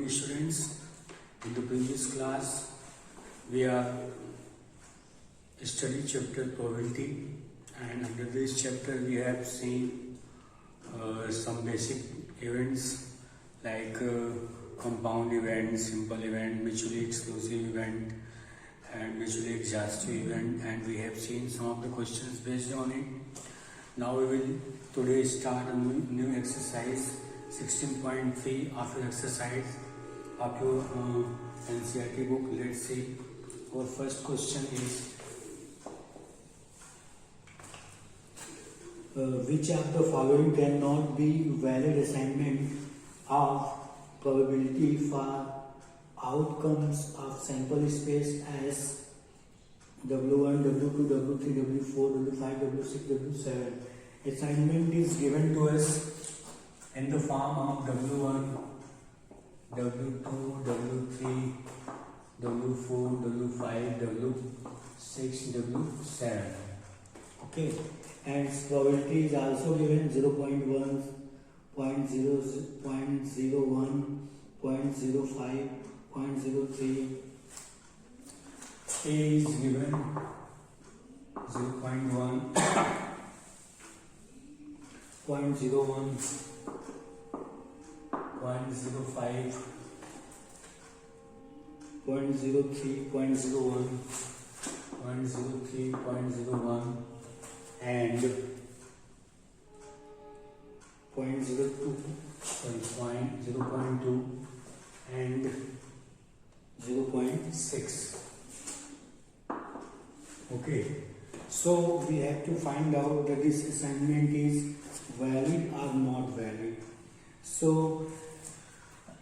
morning students. In the previous class we are studying chapter probability, and under this chapter we have seen some basic events like compound event, simple event, mutually exclusive event and mutually exhaustive event, and we have seen some of the questions based on it. Now we will today start a new exercise 16.3 of your exercise of your NCERT book. Let's see. Our first question is which of the following cannot be valid assignment of probability for outcomes of sample space as W1, W2, W3, W4, W5, W6, W7. Assignment is given to us in the form of W1, W2, W3, W4, W5, W6, W7. Okay, and probability is also given 0.1, 0.0, 0.01, 0.05, 0.03. A is given 0.1, 0.01, 0.05, 0.03, 0.01, 0.03, 0.01 and 0.02 and 0.6. Okay, so we have to find out that this assignment is valid or not valid. So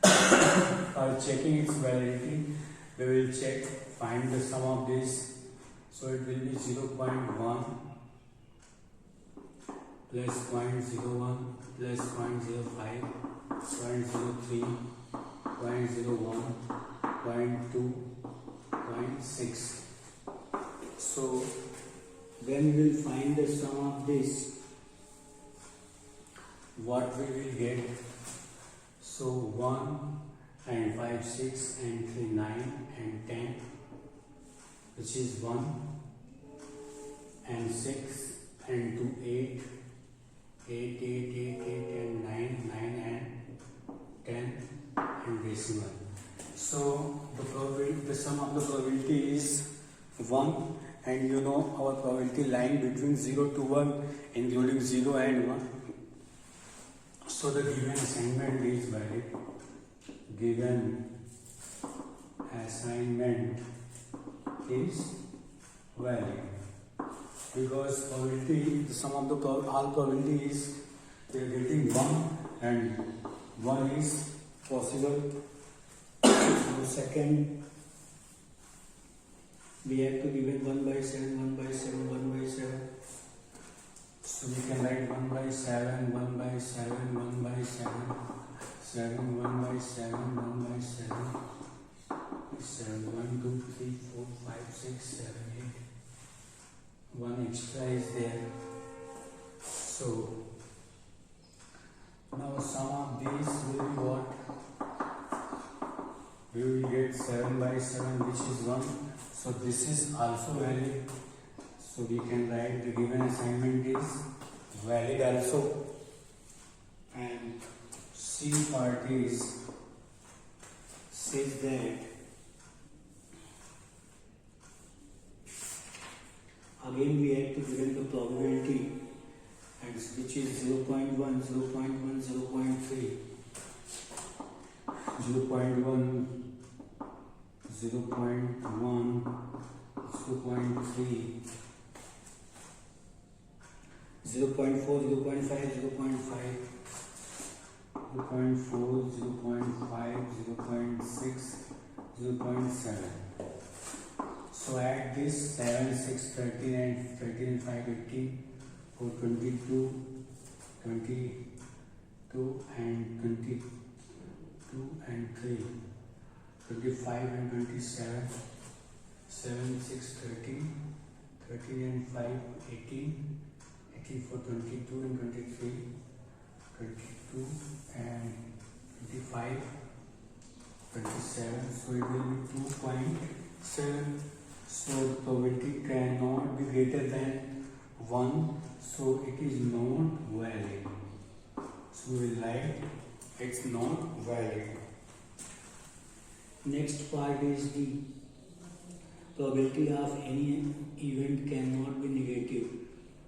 for checking its validity, we will find the sum of this. So it will be 0.1 plus 0.01 plus 0.05, 0.03, 0.01, 0.2, 0.6. So when we will find the sum of this, what we will get? So 1 and 5, 6 and 3, 9 and 10, which is 1 and 6 and 2, 8, 8, 8, 8, 8 and 9, 9 and 10 and decimal. So the sum of the probability is 1, and you know our probability lying between 0 to 1, including 0 and 1. So the given assignment is valid. Given assignment is valid because probability, the sum of the all probability is we are getting 1 and 1 is possible. So second, we have to give it 1 by 7, 1 by 7, 1 by 7. So we can write 1 by 7, 1 by 7, 1 by 7, 7, 1 by 7, 1 by 7, 7, 1, 2, 3, 4, 5, 6, 7, 8. 1 extra is there. So now sum of these will be what? We will get 7 by 7, which is 1. So this is also valid. So we can write the given assignment is valid also. And C part is says that again we have to given the probability, and which is 0.1, 0.1, 0.3, 0.1, 0.1, 0.3, 0.4, 0.5, 0.5, 0.4, 0.5, 0.6, 0.7. So add this 7, 6, 13 and 13 and 5, 18, 4, 22, 22 and 22 and 3, 25 and 27, 7, 6, 13, 13 and 5, 18, 18 for 22 and 23, 22 and 25, 27, so it will be 2.7. So the probability cannot be greater than 1, so it is not valid. So we will write it's not valid. Next part is the probability of any event cannot be negative.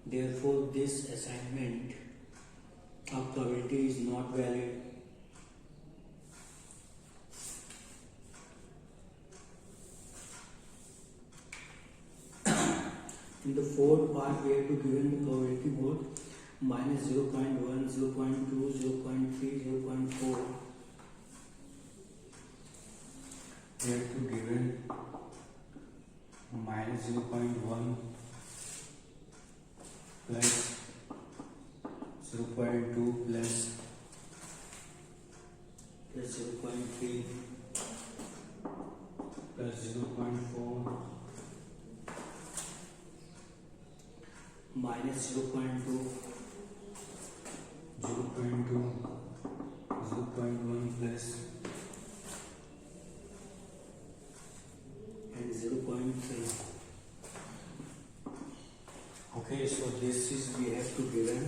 Therefore, this assignment of probability is not valid. In the fourth part, we have to given the probability mode minus 0.1, 0.2, 0.3, 0.4. We have to given minus 0.1 plus 0.2 plus 0.3 plus 0.4 minus 0.2, 0.2, 0.1 plus and 0.3. Okay, so this is we have to given.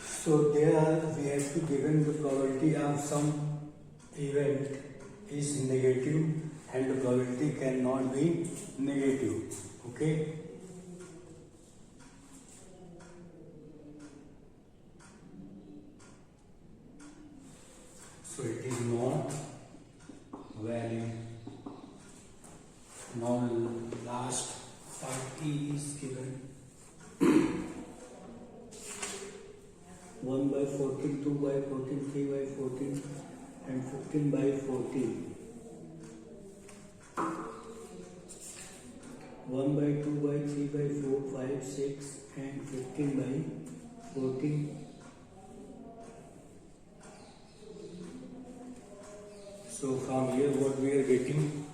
So there we have to given the probability of some event is negative and the probability cannot be negative. Okay. So it is not valid. Now last part E is given. 1 by 14, 2 by 14, 3 by 14 and 15 by 14. 1 by 2 by 3 by 4, 5, 6 and 15 by 14. So from here what we are getting?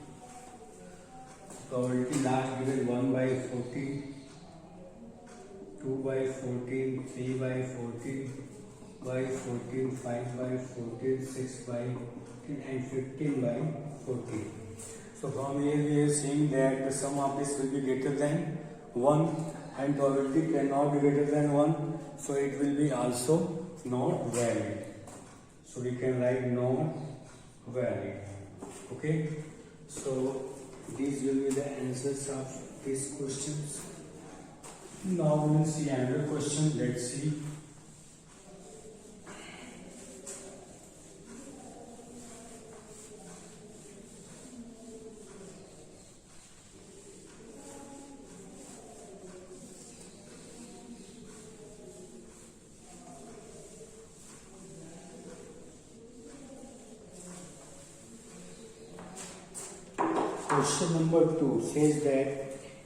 Probability last given 1 by 14. 2 by 14, 3 by 14, by 14, 5 by 14, 6 by 14 and 15 by 14. So from here we are seeing that the sum of this will be greater than 1 and probability cannot be greater than 1. So it will be also not valid. So we can write not valid. Okay. So these will be the answers of these questions. Now we will see another question. Let's see. Question number 2 says that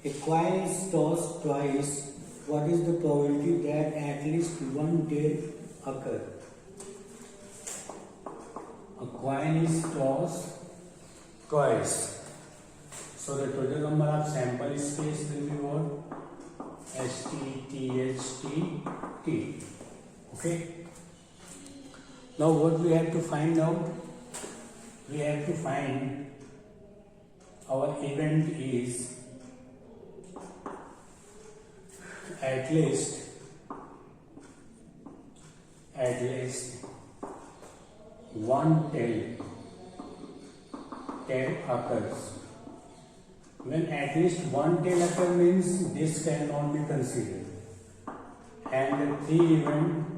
a coin is tossed twice. What is the probability that at least one death occur? A coin is tossed twice. So the total number of sample space will be what? ST, THT, T. Okay. Now what we have to find out? We have to find our event is at least one tail occurs. When at least one tail occurs means this cannot be considered. And the 3 events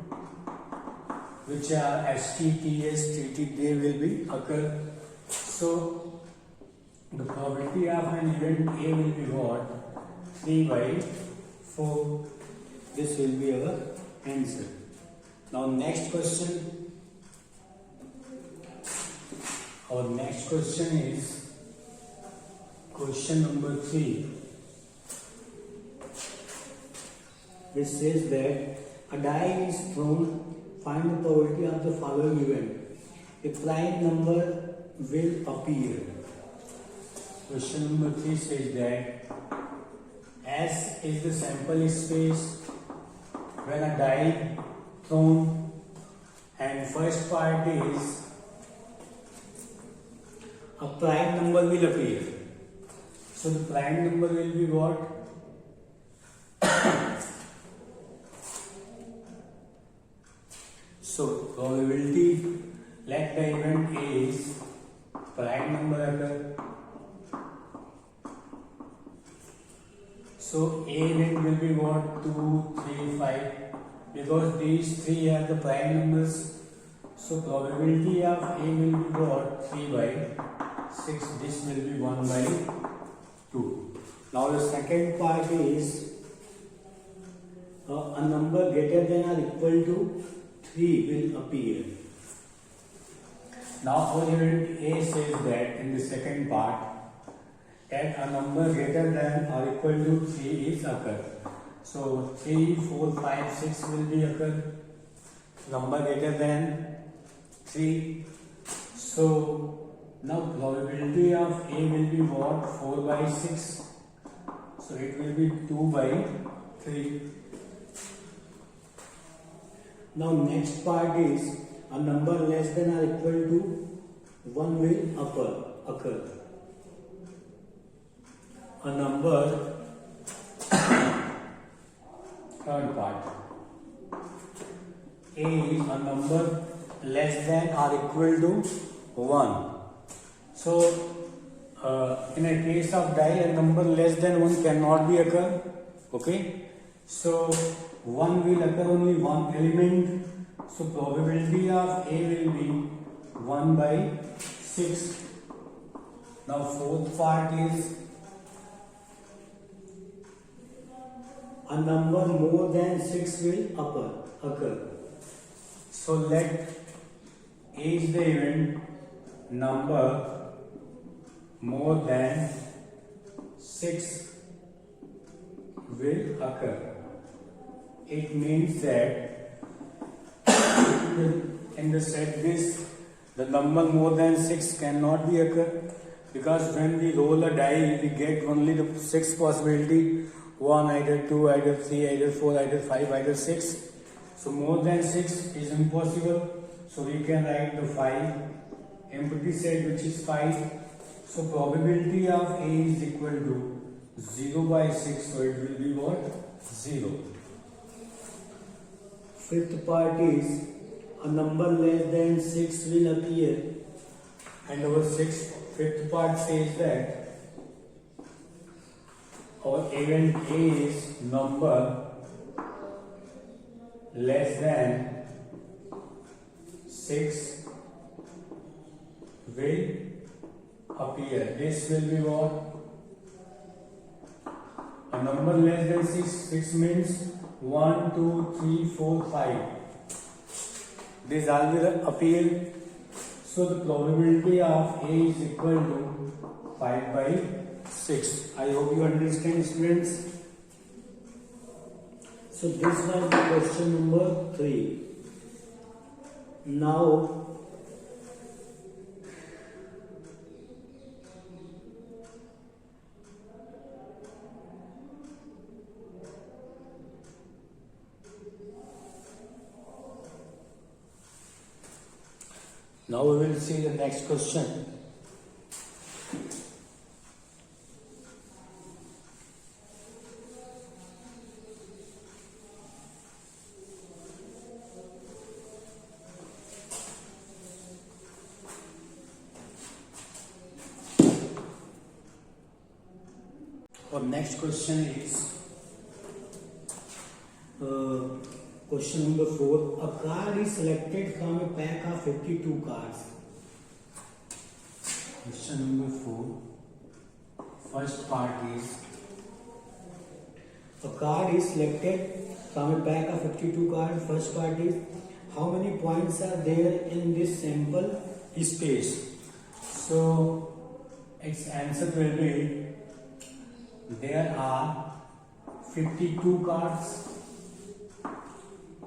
which are ST, TS, TT, they will be occur. So the probability of an event A will be what? 3 by 4. This will be our answer. Now next question. Our next question is question number 3, which says that a die is thrown. Find the probability of the following event. A prime number will appear. Question number 3 says that S is the sample space when a die thrown, and first part is a prime number will appear. So the prime number will be what? So probability, let the event is prime number occur. So A event will be what? 2, 3, 5, because these three are the prime numbers. So probability of A will be what? 3 by 6. This will be 1 by 2. Now the second part is a number greater than or equal to 3 will appear. Now our event A says that in the second part that a number greater than or equal to 3 is occur. So 3, 4, 5, 6 will be occur. Number greater than 3. So now probability of A will be what? 4 by 6. So it will be 2 by 3. Now next part is a number less than or equal to 1 will occur. A number third part A is a number less than or equal to 1. So in a case of die, a number less than 1 cannot be occur. Okay, so 1 will occur only one element. So probability of A will be 1 by 6. Now fourth part is a number more than 6 will occur. So let A is the event, number more than 6 will occur. It means that in the set this, the number more than 6 cannot be occur, because when we roll a die, we get only the 6 possibility. 1, either 2, either 3, either 4, either 5, either 6. So more than 6 is impossible. So we can write the 5 empty set, which is 5. So probability of A is equal to 0 by 6. So it will be what? 0. Fifth part is a number less than 6 will appear, and our fifth part says that our event A is number less than 6 will appear. This will be what? A number less than 6. 6 means 1, 2, 3, 4, 5. This all will appear. So the probability of A is equal to 5 by 6. I hope you understand, students. So this was the question number 3. Now we will see the next question. Our next question is question number 4. A card is selected from a pack of 52 cards. Question number 4. First part is a card is selected from a pack of 52 cards. First part is how many points are there in this sample space. So its answer will be there are 52 cards.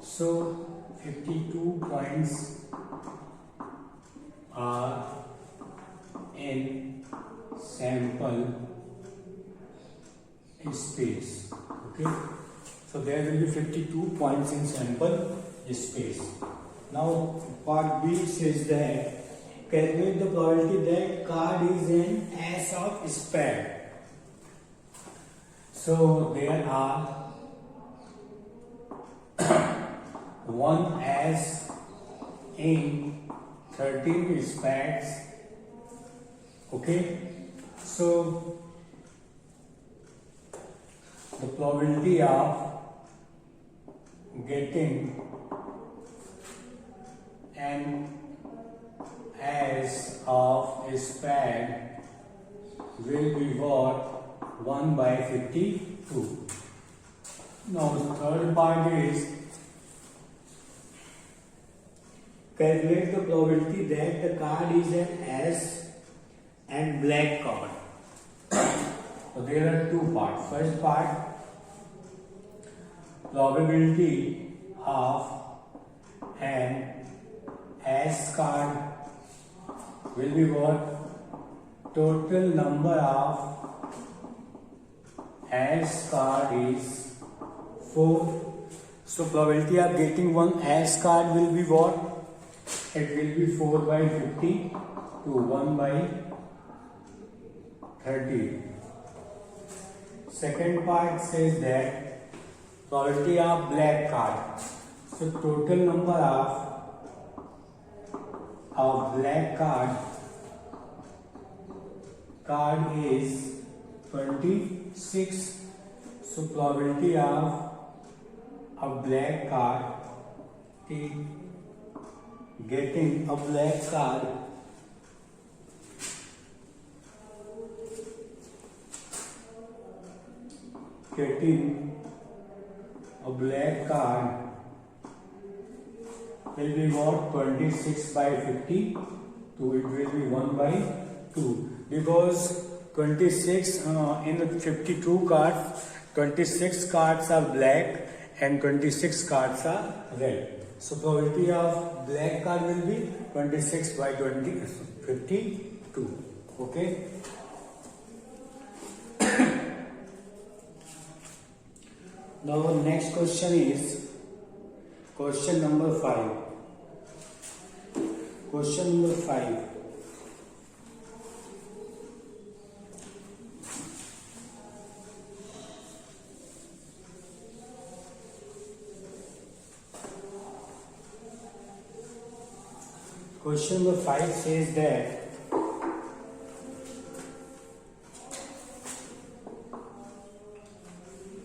So 52 points are in sample space. Okay, so there will be 52 points in sample space. Now part B says that calculate the probability that card is an ace of spade. So there are 1 ace in 13 spades. Okay, so the probability of getting an ace of a spade will be what? 1 by 52. Now the third part is calculate the probability that the card is an ace and black card. So there are two parts. First part, probability of an ace card will be what? Total number of ace card is 4. So probability of getting one ace card will be what? It will be 4 by 50 to 1 by 30. Second part says that probability of black card. So total number of black card is 26. So probability of a black card getting a black card will be what? 26 by 50. So it will be 1 by 2 because 26 in the 52 cards, 26 cards are black and 26 cards are red. So probability of black card will be 26 by 52. Okay. Now next question is question number 5. Question number 5. Question number 5 says that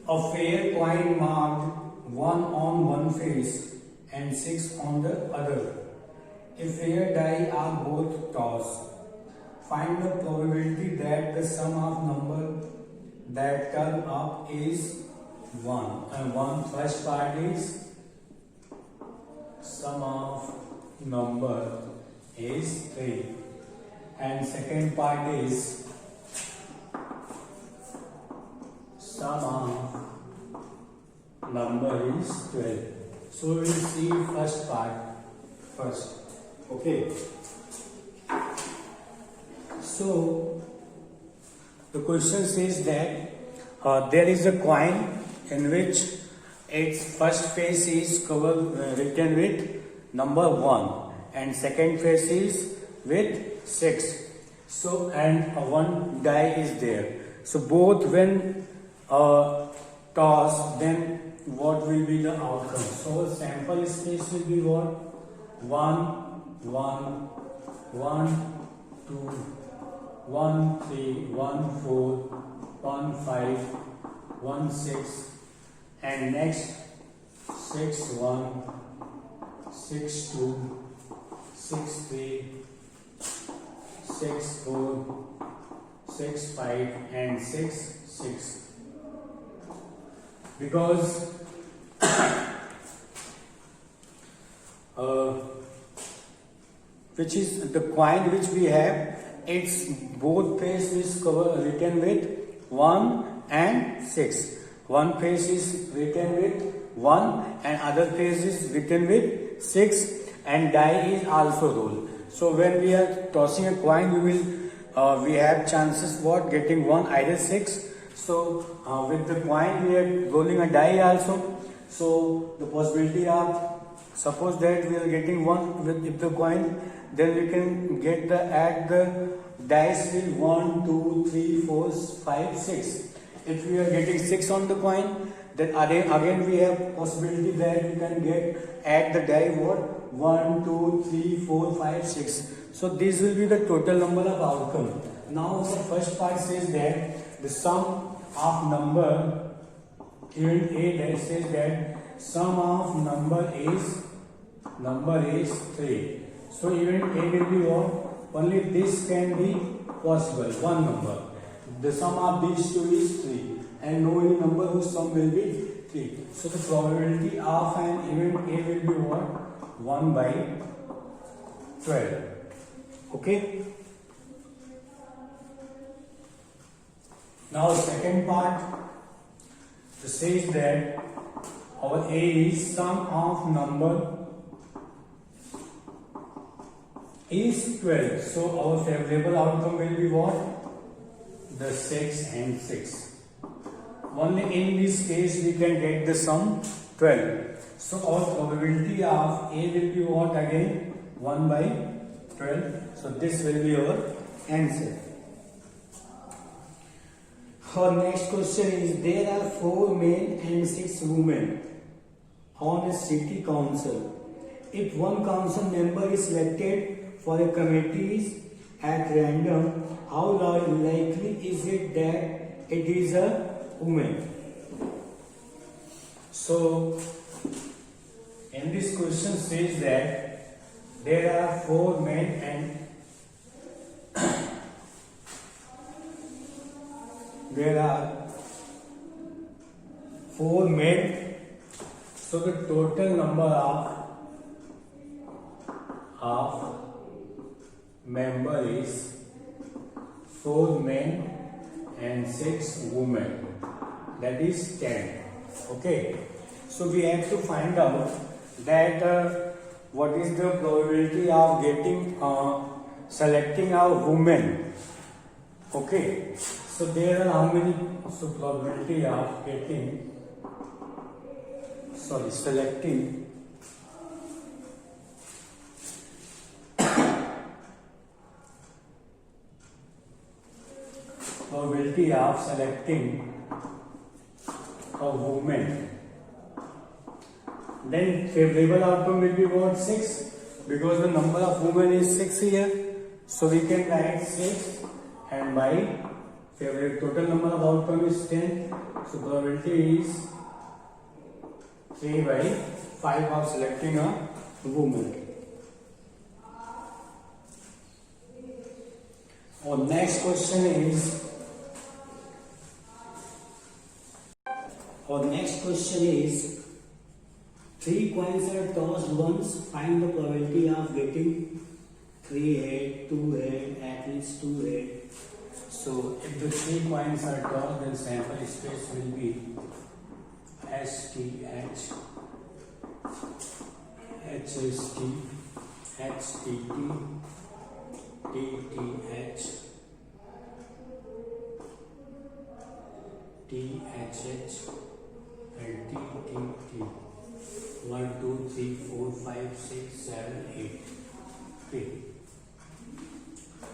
a fair coin marked 1 on one face and 6 on the other. If fair die are both tossed, find the probability that the sum of number that turn up is 1. And first part is sum of number is 3 and second part is sum of number is 12. So we will see first part first. Okay. So the question says that there is a coin in which its first face is written with number 1 and second face is with 6. So and one die is there. So both when tossed, then what will be the outcome? So sample space will be what? 1, 1, 1, 2, 1, 3, 1, 4, 1, 5, 1, 6, and next 6, 1, 6, 2, 6, 3, 6, 4, 6, 5, and 6, 6. Because which is the coin which we have, its both face is written with 1 and 6. One face is written with 1 and other face is written with 6, and die is also rolled. So when we are tossing a coin, we have chances what? Getting one, either 6. So with the coin we are rolling a die also. So the possibility of, suppose that we are getting 1 with the coin, then we can get the add the dice with 1, 2, 3, 4, 5, 6. If we are getting 6 on the coin, then again we have possibility that we can get add the die what 1, 2, 3, 4, 5, 6. So this will be the total number of outcome. Now the first part says that the sum of number given A that says that sum of number is 3. So even A will be what? Only this can be possible, one number. The sum of these two is 3 and no any number whose sum will be 3. So the probability of an event A will be what? 1 by 12. Okay. Now second part says that our A is sum of number is 12. So our favorable outcome will be what? The 6 and 6. Only in this case we can get the sum 12. So our probability of A will be what again? 1 by 12. So this will be our answer. Our next question is, there are 4 men and 6 women on a city council. If one council member is selected for a committee at random, how likely is it that it is a woman? So in this question says that there are 4 men and there are 4 men. So the total number of member is 4 men and 6 women. That is 10. Okay. So we have to find out that what is the probability of getting selecting a woman. Okay. So there are how many? So probability of getting selecting probability of selecting a woman. Then favorable outcome will be what? 6, because the number of women is 6 here. So we can write 6 and by favorable total number of outcome is 10. So probability is 3 by 5 of selecting a woman. Our next question is, 3 coins are tossed once, find the probability of getting 3 head, 2 head, at least 2 head. So if the 3 coins are tossed, then sample space will be STH, HST, HTT, TTH, THH and TTT. 1, 2, 3, 4, 5, 6, 7, 8. Okay.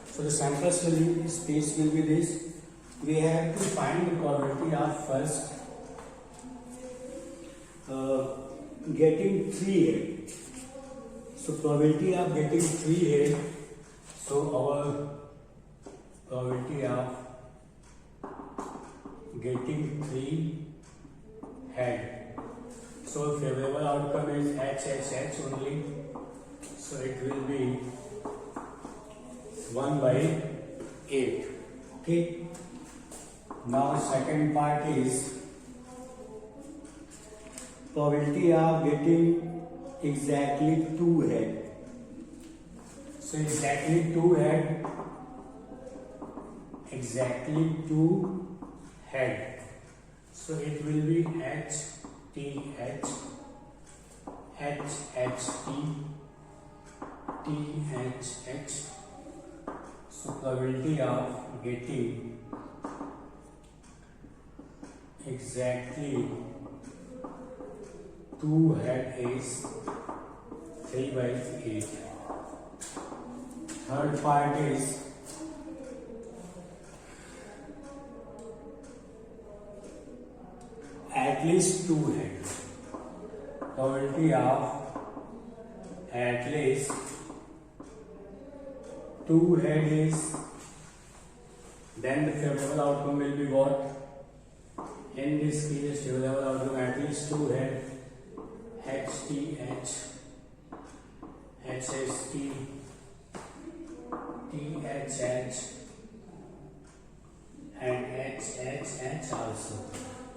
So the sample space will be this. We have to find the probability of first getting 3 head. So probability of getting 3 head. So our probability of getting 3 head. So favorable outcome is HHH only. So it will be 1 by 8. Okay. Now second part is probability of getting exactly 2 head. So exactly 2 head. Exactly 2 head. So it will be HTH, HHT, THH. So probability of getting exactly 2 head is 3 by 8. Third part is at least 2 head. Probability of at least 2 head is, then the favorable outcome will be what? In this case, favorable outcome at least 2 head, HTH, HST, THH and HHH also.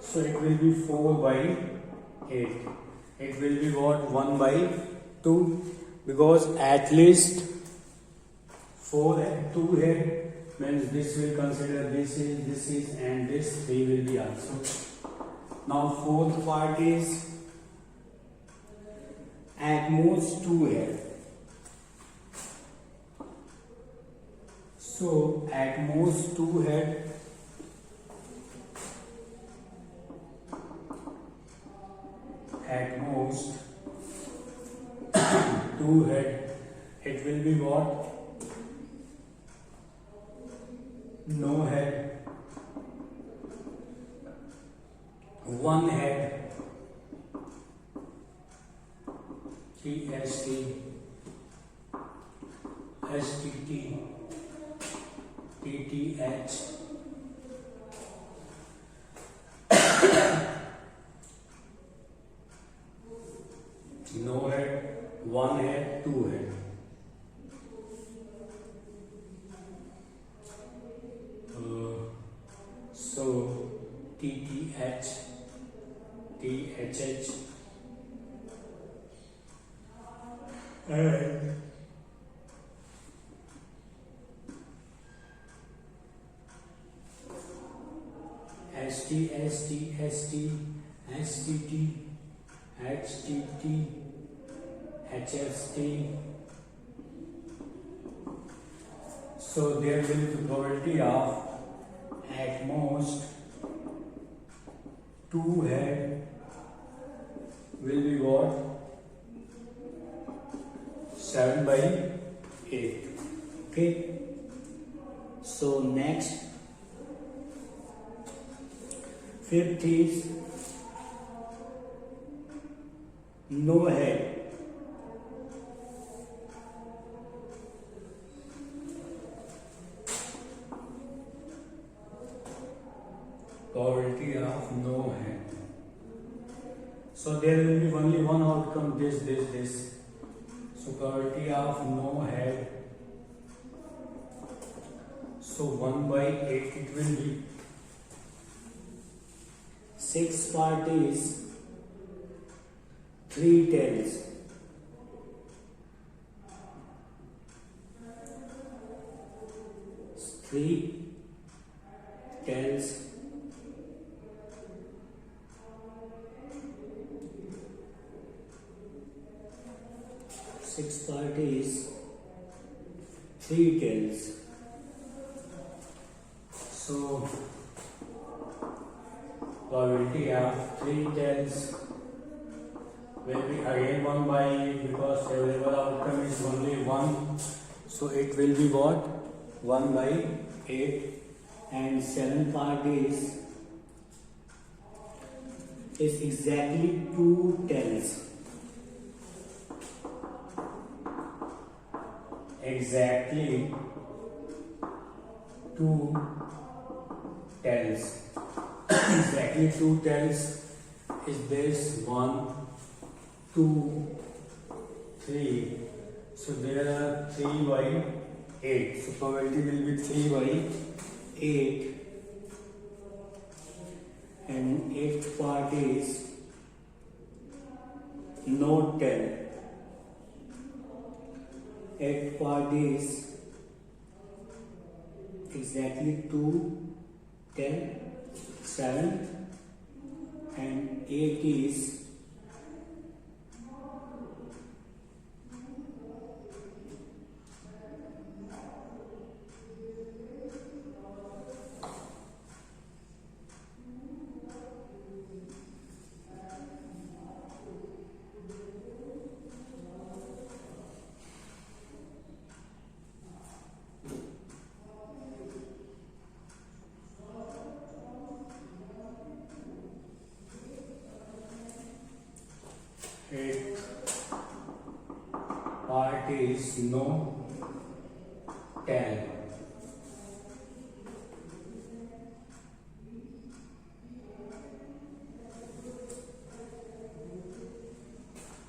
So it will be 4 by 8. It will be what? 1 by 2, because at least 4 and 2 head means this will consider this is and this 3 will be also. Now fourth part is at most 2 head. So at most 2 head, at most 2 head, it will be what? No head, 1 head, TST, STT, TTH, no head, 1 head, 2 head. So TTH, THH and ST, ST, ST, STT, HTT, HST. So there will be the probability of at most 2 head will be what? 7 by 8. Okay. So next, fifth is no head. Probability of no head. So there will be only one outcome, this. So probability of no head. So 1 by 8 it will be. Sixth part is 3 tails. Three tails. Sixth part is 3 tails. So probability of 3 tails will be again 1 by 8, because favorable outcome is only 1. So it will be what? 1 by 8. And seventh part is exactly 2 tails. Exactly 2 tails. Exactly 2 tails is this 1, 2, 3. So there are 3 by 8. So probability will be 3 by 8. And eighth part is no tail. Eighth part is exactly 2 tail. 7th and 8 is Eighth part is no tell.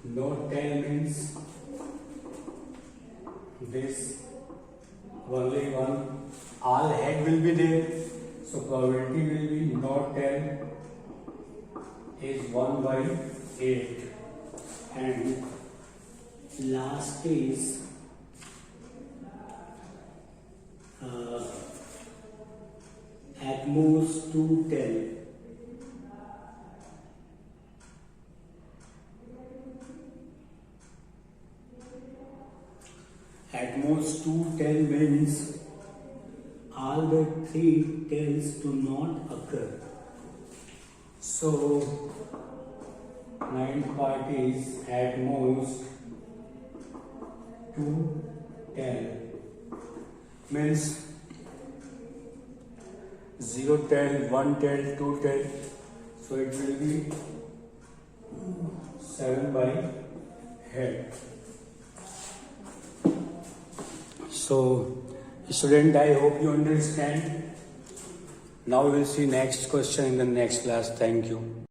No tell means this only one, all head will be there, so probability will be no tell is 1 by 8, and last is at most 2 tell. At most 2 tell means all the 3 tells do not occur. So 9th part is at most 2 tell means 0 tell, 1 tell, 2 tell, so it will be 7 by head. So student, I hope you understand. Now we will see next question in the next class. Thank you.